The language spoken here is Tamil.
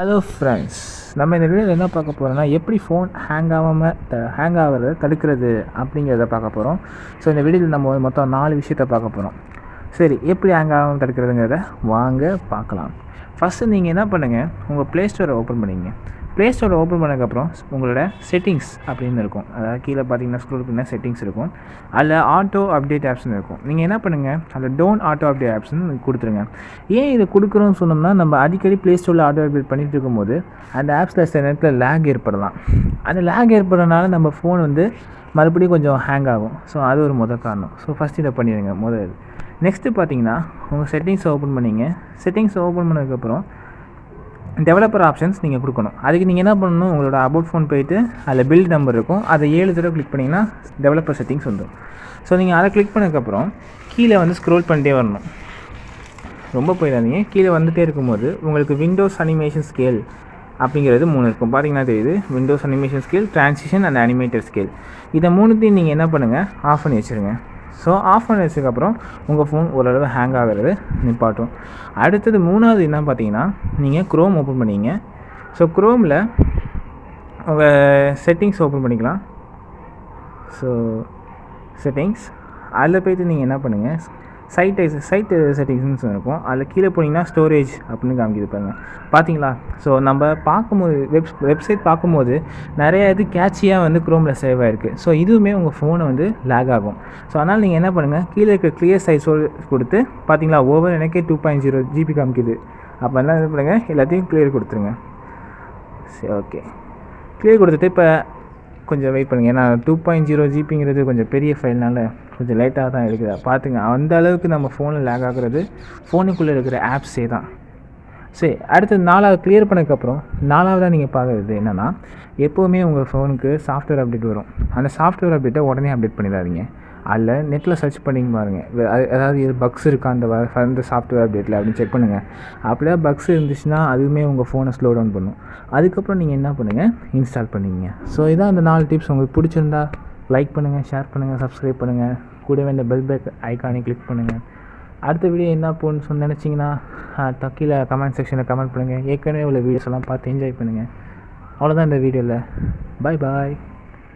ஹலோ ஃப்ரெண்ட்ஸ், நம்ம இந்த வீடியோவில் என்ன பார்க்க போகிறோம்னா எப்படி ஃபோன் ஹேங் ஆகிறத தடுக்கிறது அப்படிங்கிறத பார்க்க போகிறோம். ஸோ இந்த வீடியோவில் நம்ம மொத்தம் 4 விஷயத்தை பார்க்க போகிறோம். சரி, எப்படி ஹேங் ஆகாமல் தடுக்கிறதுங்கிறத வாங்க பார்க்கலாம். ஃபஸ்ட்டு நீங்கள் என்ன பண்ணுங்கள், உங்கள் ப்ளே ஸ்டோரை ஓப்பன் பண்ணிங்க. ப்ளே ஸ்டோரை ஓப்பன் பண்ணதுக்கப்புறம் உங்களோட செட்டிங்ஸ் அப்படின்னு இருக்கும். அதாவது கீழே பார்த்தீங்கன்னா ஸ்க்ரோல் பண்ணிங்கன்னா செட்டிங்ஸ் இருக்கும். அதில் ஆட்டோ அப்டேட் ஆப்ஸ்னு இருக்கும். நீங்கள் என்ன பண்ணுங்கள், அதில் டோன்ட் ஆட்டோ அப்டேட் ஆப்ஸ்னு கொடுத்துருங்க. ஏன் இதை கொடுக்குறோன்னு சொன்னோம்னா, நம்ம அடிக்கடி ப்ளே ஸ்டோரில் ஆட்டோ அப்டேட் பண்ணிகிட்டு இருக்கும்போது அந்த ஆப்ஸில் சில நேரத்தில் லேக் ஏற்படலாம். அந்த லேக் ஏற்படுறதுனால நம்ம ஃபோன் மறுபடியும் கொஞ்சம் ஹேங் ஆகும். ஸோ அது ஒரு காரணம். ஸோ ஃபஸ்ட் இதை பண்ணிடுங்க. நெக்ஸ்ட்டு பார்த்தீங்கன்னா உங்கள் செட்டிங்ஸை ஓப்பன் பண்ணிங்க. செட்டிங்ஸை ஓப்பன் பண்ணதுக்கப்புறம் டெவலப்பர் ஆப்ஷன்ஸ் நீங்கள் கொடுக்கணும். அதுக்கு நீங்கள் என்ன பண்ணணும், உங்களோட அபவுட் ஃபோன் போய்ட்டு அதில் பில்ட் நம்பர் இருக்கும், அதை 7 தடவை கிளிக் பண்ணிங்கன்னா டெவலப்பர் செட்டிங்ஸ் வந்துடும். ஸோ நீங்கள் அதை கிளிக் பண்ணதுக்கப்புறம் கீழே ஸ்க்ரோல் பண்ணிட்டே வரணும். ரொம்ப போயிடாதீங்க. கீழே வந்துகிட்டே இருக்கும்போது உங்களுக்கு விண்டோஸ் அனிமேஷன் ஸ்கேல் அப்படிங்கிறது 3 இருக்கும். பார்த்தீங்கன்னா தெரியுது, Windows animation scale, transition and animator scale. இதை 3த்தையும் நீங்கள் என்ன பண்ணுங்கள், ஆஃப் பண்ணி வச்சுருங்க. ஸோ ஆஃப் பண்ணி வச்சதுக்கப்புறம் உங்கள் ஃபோன் ஓரளவு ஹேங் ஆகிறது நிப்பாட்டும். அடுத்தது 3வது என்ன பார்த்தீங்கன்னா, நீங்கள் க்ரோம் ஓப்பன் பண்ணிங்க. ஸோ க்ரோமில் உங்கள் செட்டிங்ஸ் ஓப்பன் பண்ணிக்கலாம். ஸோ செட்டிங்ஸ் அதில் போய்ட்டு நீங்கள் என்ன பண்ணுங்கள், சைட் செட்டிங்ஸ்னு இருக்கும். அதில் கீழே போனீங்கன்னா ஸ்டோரேஜ் அப்படின்னு காமிக்கிது பாருங்கள். பார்த்தீங்களா? ஸோ நம்ம பார்க்கும்போது வெப்சைட் பார்க்கும்போது நிறைய இது கேட்சியாக க்ரோமில் சேவ் ஆகிருக்கு. ஸோ இதுவுமே உங்கள் ஃபோனை லேக் ஆகும். ஸோ அதனால் நீங்கள் என்ன பண்ணுங்கள், கீழே இருக்க கிளியர் சைஸ் கொடுத்து பார்த்தீங்களா, ஓவர் எனக்கே 2.0 GB காமிக்குது. அப்போ என்ன பண்ணுங்கள், எல்லாத்தையும் கிளியர் கொடுத்துருங்க. சரி, ஓகே, கிளியர் கொடுத்துட்டு இப்போ கொஞ்சம் வெயிட் பண்ணுங்கள். ஏன்னா 2.0 GBங்கிறது கொஞ்சம் பெரிய ஃபைல்னால கொஞ்சம் லேட்டாக தான் இருக்குது. பார்த்துங்க, அந்த அளவுக்கு நம்ம ஃபோனில் லேக் ஆகுறது ஃபோனுக்குள்ளே இருக்கிற ஆப்ஸே தான். சரி, அடுத்து 4வது கிளியர் பண்ணதுக்கப்புறம் 4வதாக நீங்கள் பார்க்குறது என்னென்னா, எப்போவுமே உங்கள் ஃபோனுக்கு சாஃப்ட்வேர் அப்டேட் வரும். அந்த சாஃப்ட்வேர் அப்டேட்டை உடனே அப்டேட் பண்ணிடாதீங்க. அதில் நெட்டில் சர்ச் பண்ணிங்க பாருங்கள், அதாவது இது பக்ஸ் இருக்கா அந்த சாஃப்ட்வேர் அப்டேட்டில் அப்படின்னு செக் பண்ணுங்கள். அப்படியே பக்ஸ் இருந்துச்சுன்னா அதுவுமே உங்கள் ஃபோனை ஸ்லோ டவுன் பண்ணும். அதுக்கப்புறம் நீங்கள் என்ன பண்ணுங்கள், இன்ஸ்டால் பண்ணிங்க. ஸோ இதான் அந்த 4 டிப்ஸ். உங்களுக்கு பிடிச்சிருந்தா லைக் பண்ணுங்கள், ஷேர் பண்ணுங்கள், சப்ஸ்கிரைப் பண்ணுங்கள். கூடவே இந்த பெல் பேக் ஐக்கானை கிளிக் பண்ணுங்கள். அடுத்த வீடியோ என்ன போகணுன்னு நினச்சிங்கன்னா கீழே கமெண்ட் செக்ஷனில் கமெண்ட் பண்ணுங்கள். ஏற்கனவே உள்ள வீடியோஸ் எல்லாம் பார்த்து என்ஜாய் பண்ணுங்கள். அவ்வளோதான் இந்த வீடியோவில். பாய்.